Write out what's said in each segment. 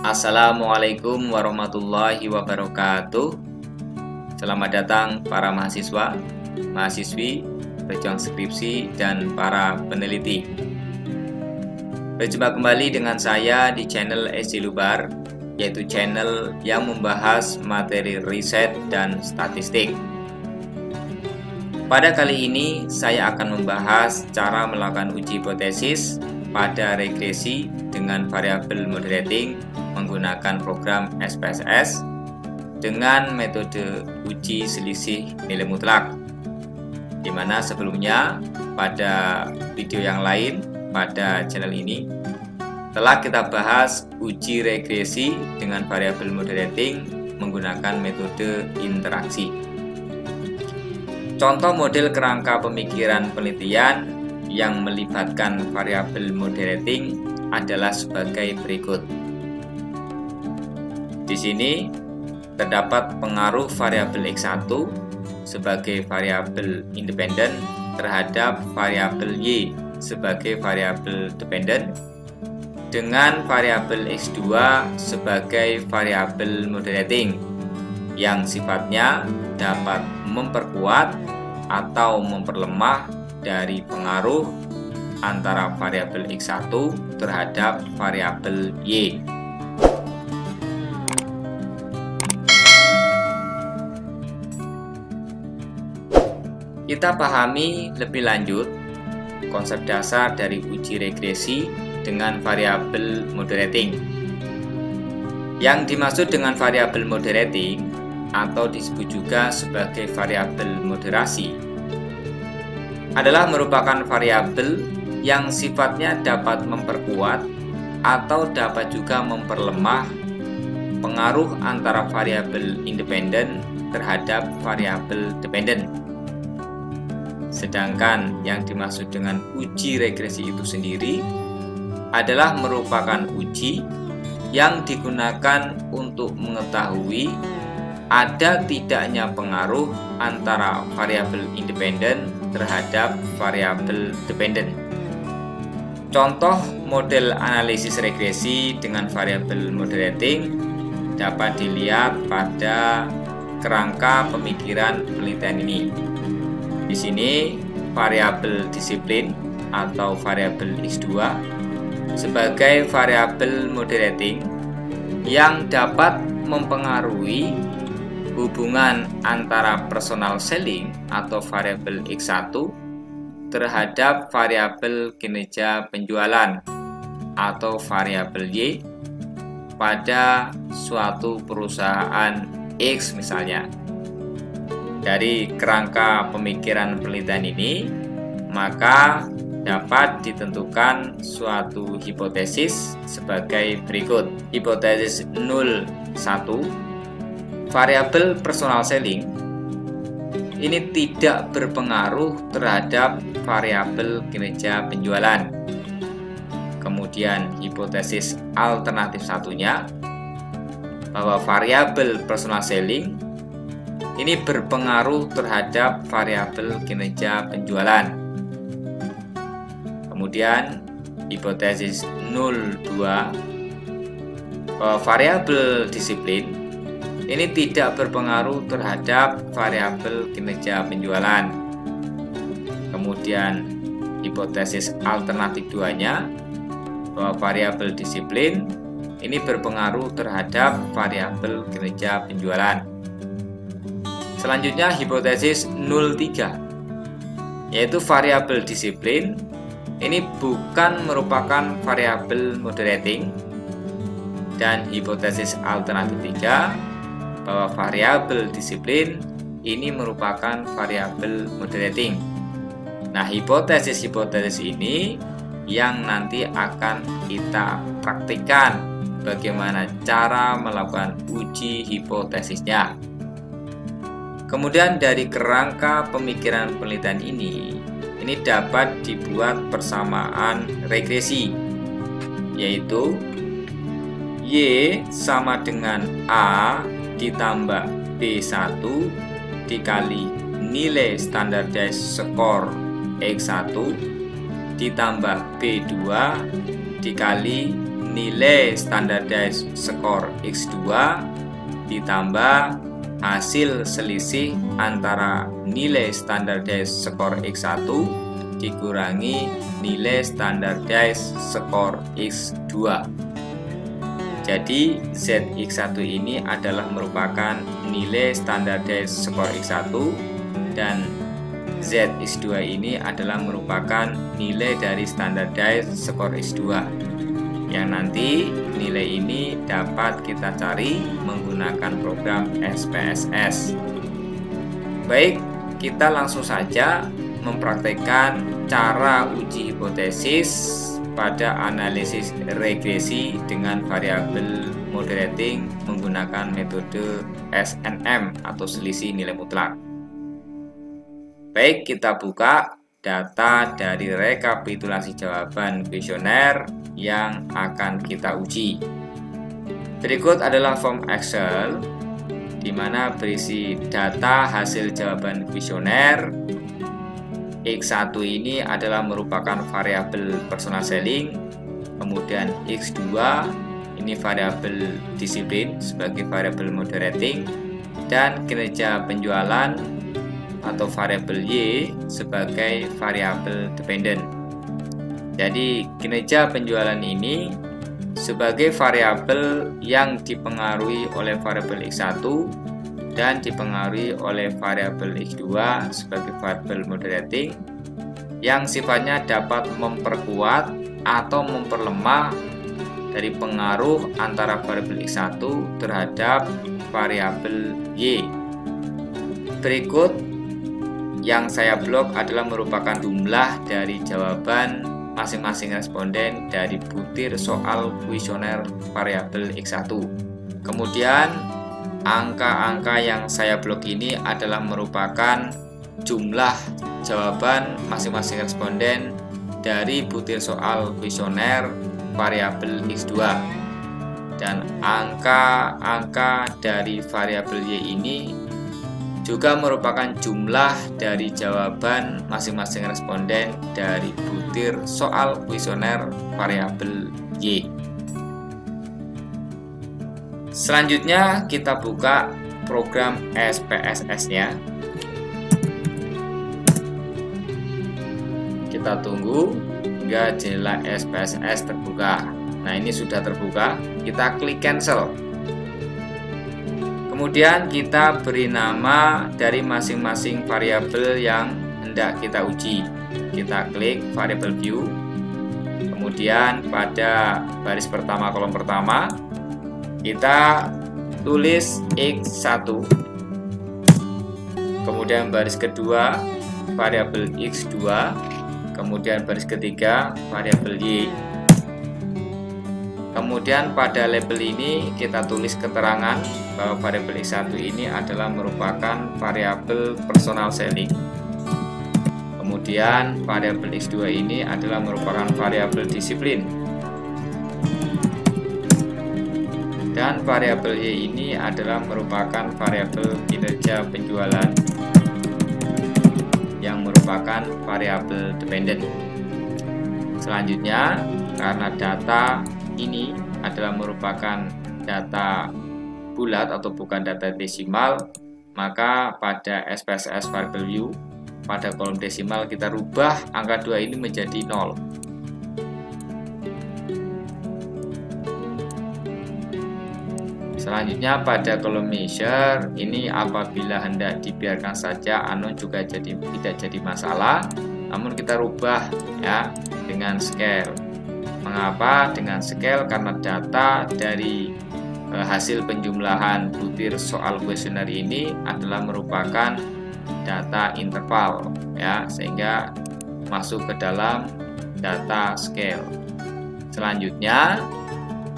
Assalamualaikum warahmatullahi wabarakatuh. Selamat datang para mahasiswa, mahasiswi, pejuang skripsi, dan para peneliti. Berjumpa kembali dengan saya di channel SD Lubar, yaitu channel yang membahas materi riset dan statistik. Pada kali ini saya akan membahas cara melakukan uji hipotesis pada regresi dengan variabel moderating menggunakan program SPSS dengan metode uji selisih nilai mutlak, di mana sebelumnya pada video yang lain pada channel ini telah kita bahas uji regresi dengan variabel moderating menggunakan metode interaksi. Contoh model kerangka pemikiran penelitian yang melibatkan variabel moderating adalah sebagai berikut. Di sini terdapat pengaruh variabel X1 sebagai variabel independen terhadap variabel Y sebagai variabel dependen dengan variabel X2 sebagai variabel moderating yang sifatnya dapat memperkuat atau memperlemah dari pengaruh antara variabel X1 terhadap variabel Y. Kita pahami lebih lanjut konsep dasar dari uji regresi dengan variabel moderating. Yang dimaksud dengan variabel moderating atau disebut juga sebagai variabel moderasi adalah merupakan variabel yang sifatnya dapat memperkuat atau dapat juga memperlemah pengaruh antara variabel independen terhadap variabel dependen. Sedangkan yang dimaksud dengan uji regresi itu sendiri adalah merupakan uji yang digunakan untuk mengetahui ada tidaknya pengaruh antara variabel independen terhadap variabel dependen. Contoh model analisis regresi dengan variabel moderating dapat dilihat pada kerangka pemikiran penelitian ini. Di sini variabel disiplin atau variabel X2 sebagai variabel moderating yang dapat mempengaruhi hubungan antara personal selling atau variabel X1 terhadap variabel kinerja penjualan atau variabel Y pada suatu perusahaan X misalnya. Dari kerangka pemikiran penelitian ini, maka dapat ditentukan suatu hipotesis sebagai berikut. Hipotesis 01, variabel personal selling ini tidak berpengaruh terhadap variabel kinerja penjualan. Kemudian hipotesis alternatif satunya, bahwa variabel personal selling ini berpengaruh terhadap variabel kinerja penjualan. Kemudian hipotesis 02, bahwa variabel disiplin ini tidak berpengaruh terhadap variabel kinerja penjualan. Kemudian hipotesis alternatif 2-nya, bahwa variabel disiplin ini berpengaruh terhadap variabel kinerja penjualan. Selanjutnya hipotesis 03, yaitu variabel disiplin ini bukan merupakan variabel moderating, dan hipotesis alternatif 3, bahwa variabel disiplin ini merupakan variabel moderating. Nah, hipotesis-hipotesis ini yang nanti akan kita praktikkan bagaimana cara melakukan uji hipotesisnya. Kemudian dari kerangka pemikiran penelitian ini dapat dibuat persamaan regresi, yaitu Y sama dengan A ditambah B1 dikali nilai standardized score X1 ditambah B2 dikali nilai standardized skor X2 ditambah hasil selisih antara nilai standardized skor X1 dikurangi nilai standardized skor X2. Jadi ZX1 ini adalah merupakan nilai standardized skor X1 dan ZX2 ini adalah merupakan nilai dari standardized skor X2 yang nanti nilai ini dapat kita cari menggunakan program SPSS. Baik, kita langsung saja mempraktekkan cara uji hipotesis pada analisis regresi dengan variabel moderating menggunakan metode SNM atau selisih nilai mutlak. Baik, kita buka data dari rekapitulasi jawaban kuesioner yang akan kita uji. Berikut adalah form Excel di mana berisi data hasil jawaban kuesioner. X1 ini adalah merupakan variabel personal selling, kemudian X2 ini variabel disiplin sebagai variabel moderating, dan kinerja penjualan atau variabel Y sebagai variabel dependent. Jadi kinerja penjualan ini sebagai variabel yang dipengaruhi oleh variabel X1 dan dipengaruhi oleh variabel X2 sebagai variabel moderating yang sifatnya dapat memperkuat atau memperlemah dari pengaruh antara variabel X1 terhadap variabel Y. Berikut yang saya blok adalah merupakan jumlah dari jawaban masing-masing responden dari butir soal kuesioner variabel X1. Kemudian angka-angka yang saya blok ini adalah merupakan jumlah jawaban masing-masing responden dari butir soal kuesioner variabel X2. Dan angka-angka dari variabel Y ini juga merupakan jumlah dari jawaban masing-masing responden dari butir soal kuesioner variabel Y. Selanjutnya kita buka program SPSS-nya. Kita tunggu hingga jendela SPSS terbuka. Nah, ini sudah terbuka. Kita klik cancel. Kemudian kita beri nama dari masing-masing variabel yang hendak kita uji. Kita klik variable view. Kemudian pada baris pertama kolom pertama kita tulis X1. Kemudian baris kedua variabel X2. Kemudian baris ketiga variabel Y. Kemudian pada label ini kita tulis keterangan bahwa variabel X1 ini adalah merupakan variabel personal selling. Kemudian variabel X2 ini adalah merupakan variabel disiplin. Dan variabel Y ini adalah merupakan variabel kinerja penjualan yang merupakan variabel dependent. Selanjutnya, karena data ini adalah merupakan data bulat atau bukan data desimal, maka pada SPSS variable view pada kolom desimal kita rubah angka 2 ini menjadi 0. Selanjutnya pada kolom measure ini apabila hendak dibiarkan saja anon juga tidak jadi masalah, namun kita rubah ya dengan scale. Mengapa dengan scale? Karena data dari hasil penjumlahan butir soal kuesioner ini adalah merupakan data interval ya, sehingga masuk ke dalam data scale. Selanjutnya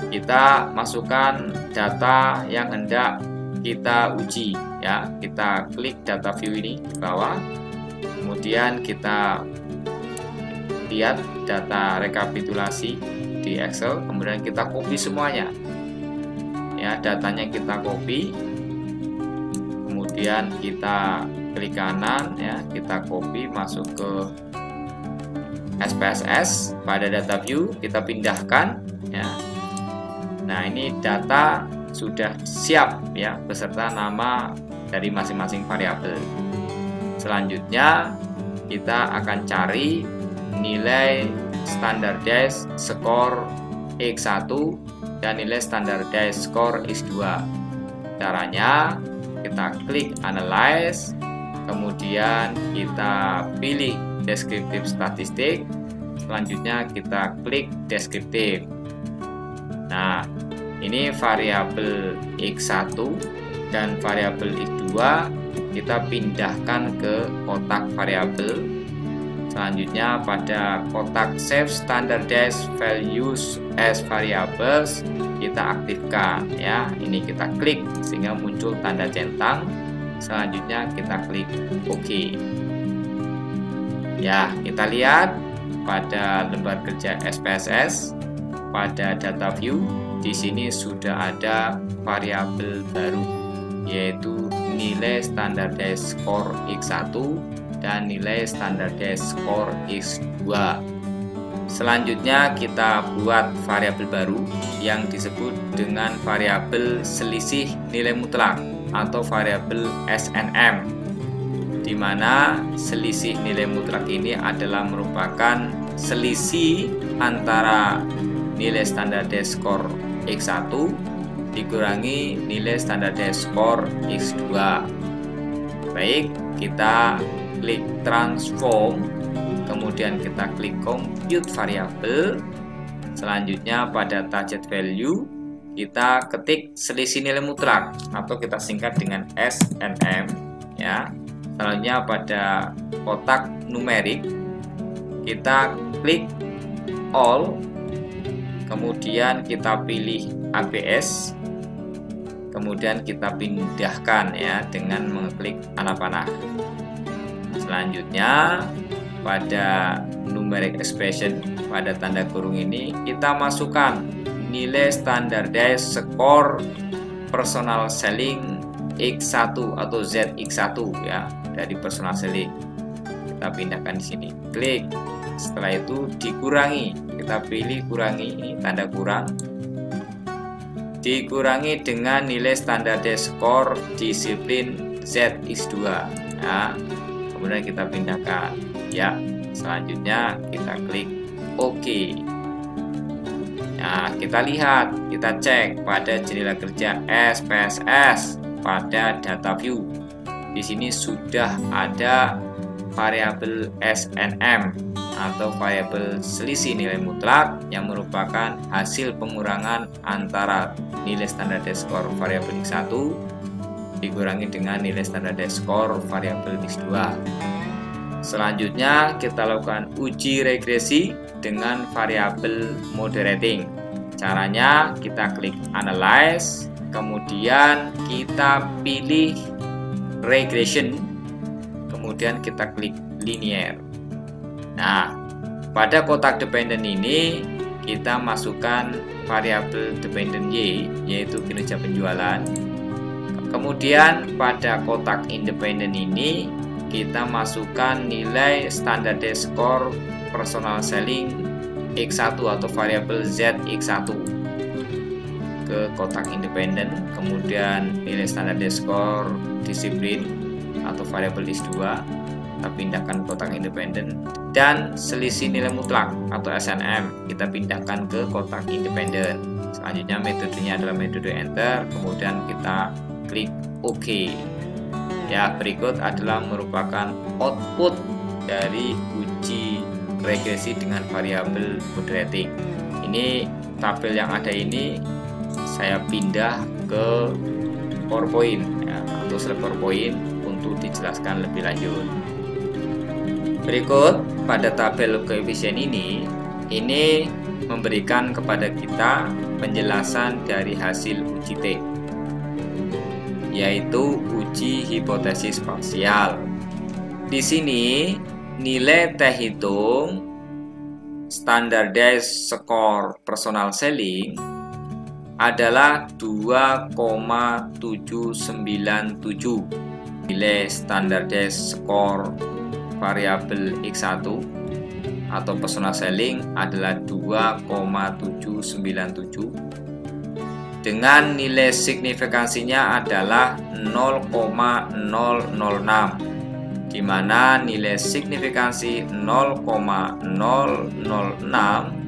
kita masukkan data yang hendak kita uji ya. Kita klik data view ini di bawah. Kemudian kita lihat data rekapitulasi di Excel, kemudian kita copy semuanya. Ya, datanya kita copy. Kemudian kita klik kanan ya, kita copy masuk ke SPSS. Pada data view kita pindahkan ya. Nah, ini data sudah siap ya beserta nama dari masing-masing variabel. Selanjutnya kita akan cari nilai standardized score X1 dan nilai standardized score X2. Caranya kita klik analyze, kemudian kita pilih deskriptif statistik, selanjutnya kita klik deskriptif. Nah, ini variabel X1 dan variabel X2 kita pindahkan ke kotak variabel. Selanjutnya pada kotak save standardized values as variables kita aktifkan ya. Ini kita klik sehingga muncul tanda centang. Selanjutnya kita klik OK. Ya, kita lihat pada lembar kerja SPSS pada data view di sini sudah ada variabel baru yaitu nilai standardized score X1 dan nilai standardized score X2. Selanjutnya kita buat variabel baru yang disebut dengan variabel selisih nilai mutlak atau variabel SNM, di mana selisih nilai mutlak ini adalah merupakan selisih antara nilai standardized score X1 dikurangi nilai standardized score X2. Baik, kita klik transform, kemudian kita klik compute variable. Selanjutnya pada target value kita ketik selisih nilai mutlak atau kita singkat dengan SNM ya. Selanjutnya pada kotak numerik kita klik all, kemudian kita pilih ABS, kemudian kita pindahkan ya dengan mengklik panah-panah. Selanjutnya pada numeric expression pada tanda kurung ini kita masukkan nilai standardized score personal selling X1 atau ZX1 ya dari personal selling. Kita pindahkan di sini, klik. Setelah itu dikurangi, kita pilih kurangi, ini tanda kurang, dikurangi dengan nilai standardized score disiplin ZX2 ya. Kemudian kita pindahkan ya. Selanjutnya kita klik OK. Nah, kita lihat, kita cek pada jendela kerja SPSS pada data view. Di sini sudah ada variabel SNM atau variabel selisih nilai mutlak yang merupakan hasil pengurangan antara nilai standardized score variabel X1 dikurangi dengan nilai standardized score variabel X2. Selanjutnya kita lakukan uji regresi dengan variabel moderating. Caranya kita klik analyze, kemudian kita pilih regression, kemudian kita klik linear. Nah, pada kotak dependent ini kita masukkan variabel dependent Y, yaitu kinerja penjualan. Kemudian pada kotak independent ini kita masukkan nilai standardized score personal selling X1 atau variabel ZX1 ke kotak independent, kemudian nilai standardized score disiplin atau variabel X2 kita pindahkan ke kotak independent, dan selisih nilai mutlak atau SNM kita pindahkan ke kotak independent. Selanjutnya metodenya adalah metode enter, kemudian kita klik OK. Ya, berikut adalah merupakan output dari uji regresi dengan variabel moderating. Ini tabel yang ada ini saya pindah ke PowerPoint ya, atau slide PowerPoint untuk dijelaskan lebih lanjut. Berikut pada tabel koefisien ini memberikan kepada kita penjelasan dari hasil uji T, yaitu uji hipotesis parsial. Di sini nilai T hitung standardized score personal selling adalah 2,797. Nilai standardized score variabel X1 atau personal selling adalah 2,797. dengan nilai signifikansinya adalah 0,006, di mana nilai signifikansi 0,006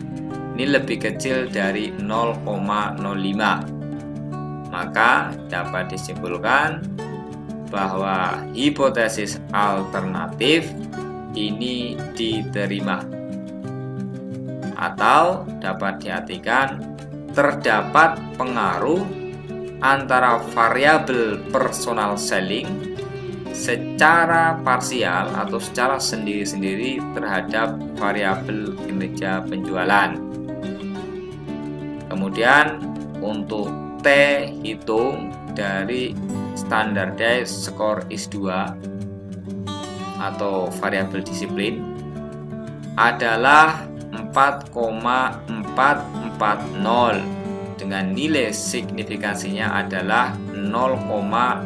ini lebih kecil dari 0,05. Maka dapat disimpulkan bahwa hipotesis alternatif ini diterima, atau dapat diartikan terdapat pengaruh antara variabel personal selling secara parsial atau secara sendiri-sendiri terhadap variabel kinerja penjualan. Kemudian untuk T hitung dari standardized score X2 atau variabel disiplin adalah 4,440 dengan nilai signifikansinya adalah 0,000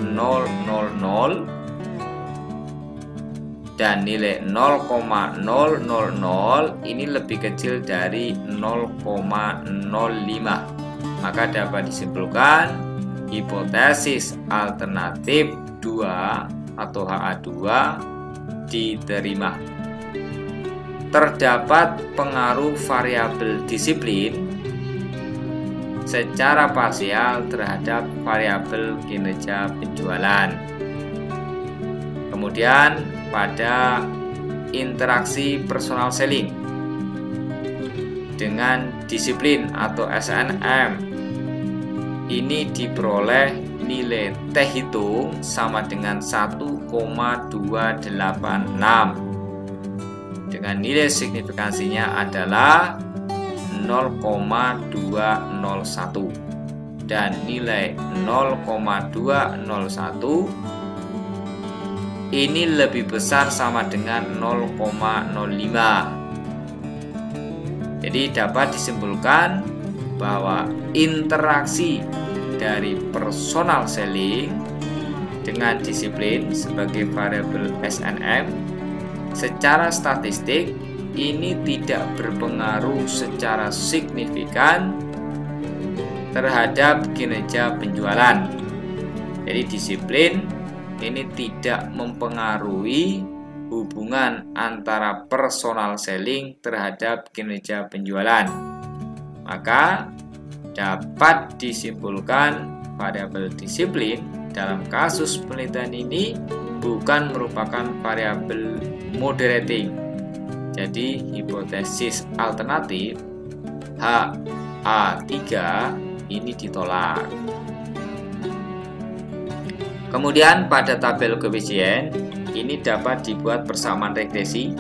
dan nilai 0,000 ini lebih kecil dari 0,05. Maka dapat disimpulkan hipotesis alternatif 2 atau HA2 diterima. Terdapat pengaruh variabel disiplin secara parsial terhadap variabel kinerja penjualan. Kemudian pada interaksi personal selling dengan disiplin atau SNM ini diperoleh nilai T hitung sama dengan 1,286 dengan nilai signifikansinya adalah 0,201 dan nilai 0,201 ini lebih besar sama dengan 0,05. Jadi dapat disimpulkan bahwa interaksi dari personal selling dengan disiplin sebagai variabel SNM secara statistik ini tidak berpengaruh secara signifikan terhadap kinerja penjualan. Jadi disiplin ini tidak mempengaruhi hubungan antara personal selling terhadap kinerja penjualan. Maka dapat disimpulkan variabel disiplin dalam kasus penelitian ini bukan merupakan variabel moderating. Jadi hipotesis alternatif HA3 ini ditolak. Kemudian pada tabel koefisien ini dapat dibuat persamaan regresi,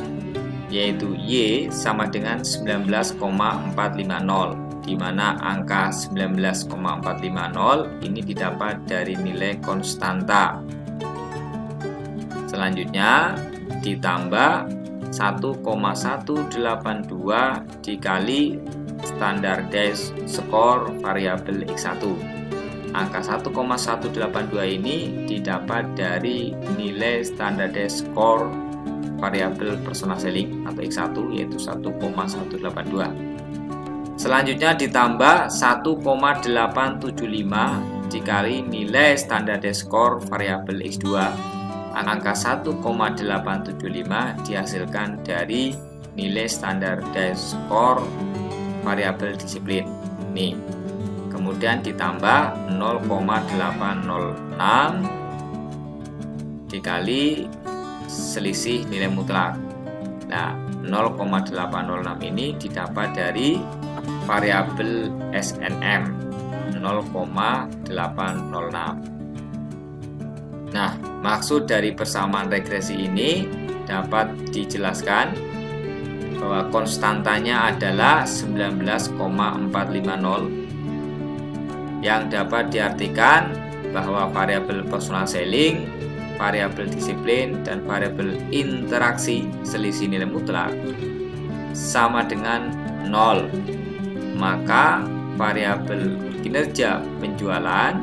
yaitu Y sama dengan 19,450, di mana angka 19,450 ini didapat dari nilai konstanta. Selanjutnya ditambah 1,182 dikali standardized score variabel X1. Angka 1,182 ini didapat dari nilai standardized score variabel personal selling atau X1 yaitu 1,182. Selanjutnya ditambah 1,875 dikali nilai standardized score variabel X2. Angka 1,875 dihasilkan dari nilai standardized score variabel disiplin. Nih. Kemudian ditambah 0,806 dikali selisih nilai mutlak. Nah, 0,806 ini didapat dari variabel SNM 0,806. Nah, maksud dari persamaan regresi ini dapat dijelaskan bahwa konstantanya adalah 19,450 yang dapat diartikan bahwa variabel personal selling, variabel disiplin, dan variabel interaksi selisih nilai mutlak sama dengan 0. Maka variabel kinerja penjualan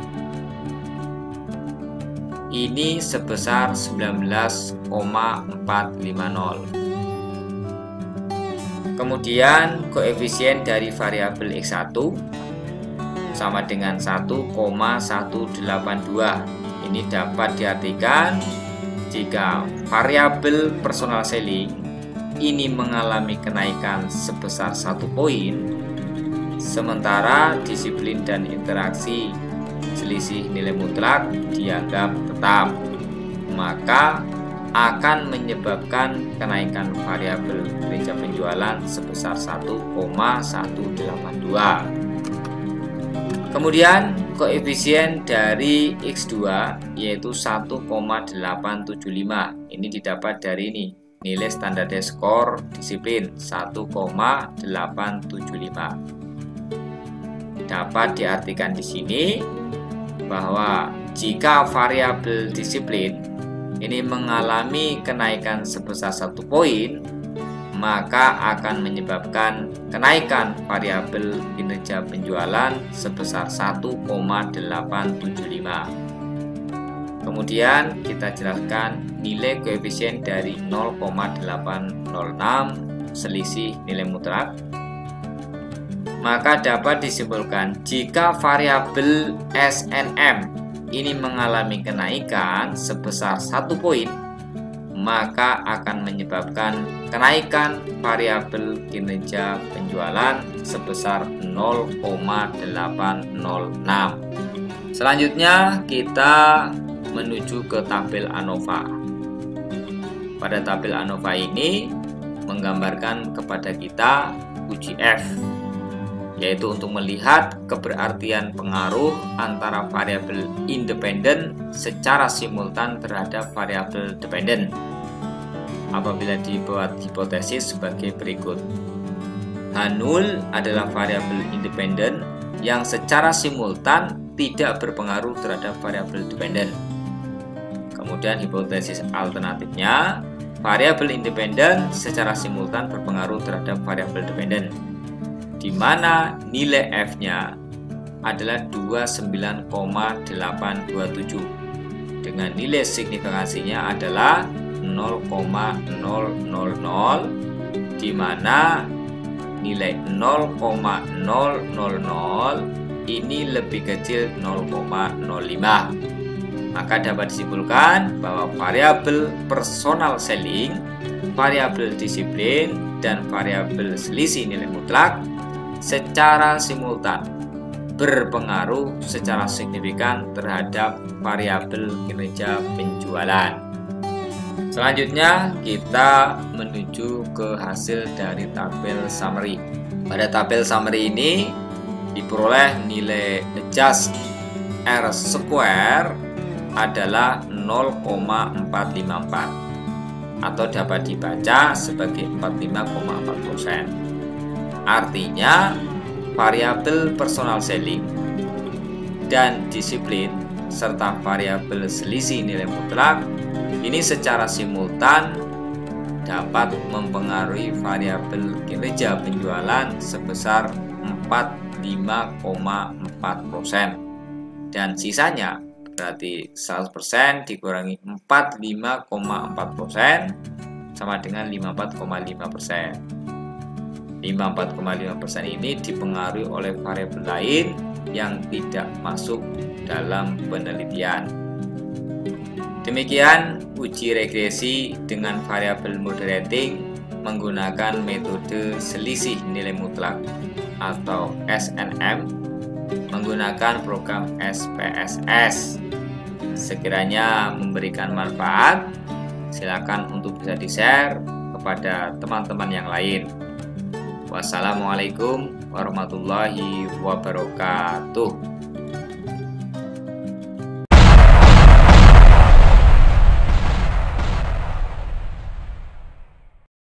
ini sebesar 19,450. Kemudian koefisien dari variabel X1 sama dengan 1,182. Ini dapat diartikan jika variabel personal selling ini mengalami kenaikan sebesar 1 poin, sementara disiplin dan interaksi selisih nilai mutlak dianggap tetap, maka akan menyebabkan kenaikan variabel kinerja penjualan sebesar 1,182. Kemudian koefisien dari X2 yaitu 1,875. Ini didapat dari ini, nilai standar skor disiplin 1,875. Dapat diartikan di sini bahwa jika variabel disiplin ini mengalami kenaikan sebesar 1 poin, maka akan menyebabkan kenaikan variabel kinerja penjualan sebesar 1,875. Kemudian kita jelaskan nilai koefisien dari 0,806 selisih nilai mutlak. Maka dapat disimpulkan jika variabel SNM ini mengalami kenaikan sebesar 1 poin, maka akan menyebabkan kenaikan variabel kinerja penjualan sebesar 0,806. Selanjutnya kita menuju ke tabel ANOVA. Pada tabel ANOVA ini menggambarkan kepada kita uji F, yaitu untuk melihat keberartian pengaruh antara variabel independen secara simultan terhadap variabel dependen apabila dibuat hipotesis sebagai berikut. H0 adalah variabel independen yang secara simultan tidak berpengaruh terhadap variabel dependen. Kemudian hipotesis alternatifnya, variabel independen secara simultan berpengaruh terhadap variabel dependen, di mana nilai F-nya adalah 29,827 dengan nilai signifikansinya adalah 0,000, di mana nilai 0,000 ini lebih kecil 0,05. Maka dapat disimpulkan bahwa variabel personal selling, variabel disiplin, dan variabel selisih nilai mutlak secara simultan berpengaruh secara signifikan terhadap variabel kinerja penjualan. Selanjutnya kita menuju ke hasil dari tabel summary. Pada tabel summary ini diperoleh nilai adjust R square adalah 0,454 atau dapat dibaca sebagai 45,4%. Artinya variabel personal selling dan disiplin serta variabel selisih nilai mutlak ini secara simultan dapat mempengaruhi variabel kinerja penjualan sebesar 45,4%, dan sisanya berarti 100% dikurangi 45,4% sama dengan 54,5%. 54,5% ini dipengaruhi oleh variabel lain yang tidak masuk dalam penelitian. Demikian uji regresi dengan variabel moderating menggunakan metode selisih nilai mutlak atau SNM menggunakan program SPSS. Sekiranya memberikan manfaat, silakan untuk bisa di-share kepada teman-teman yang lain. Wassalamualaikum warahmatullahi wabarakatuh.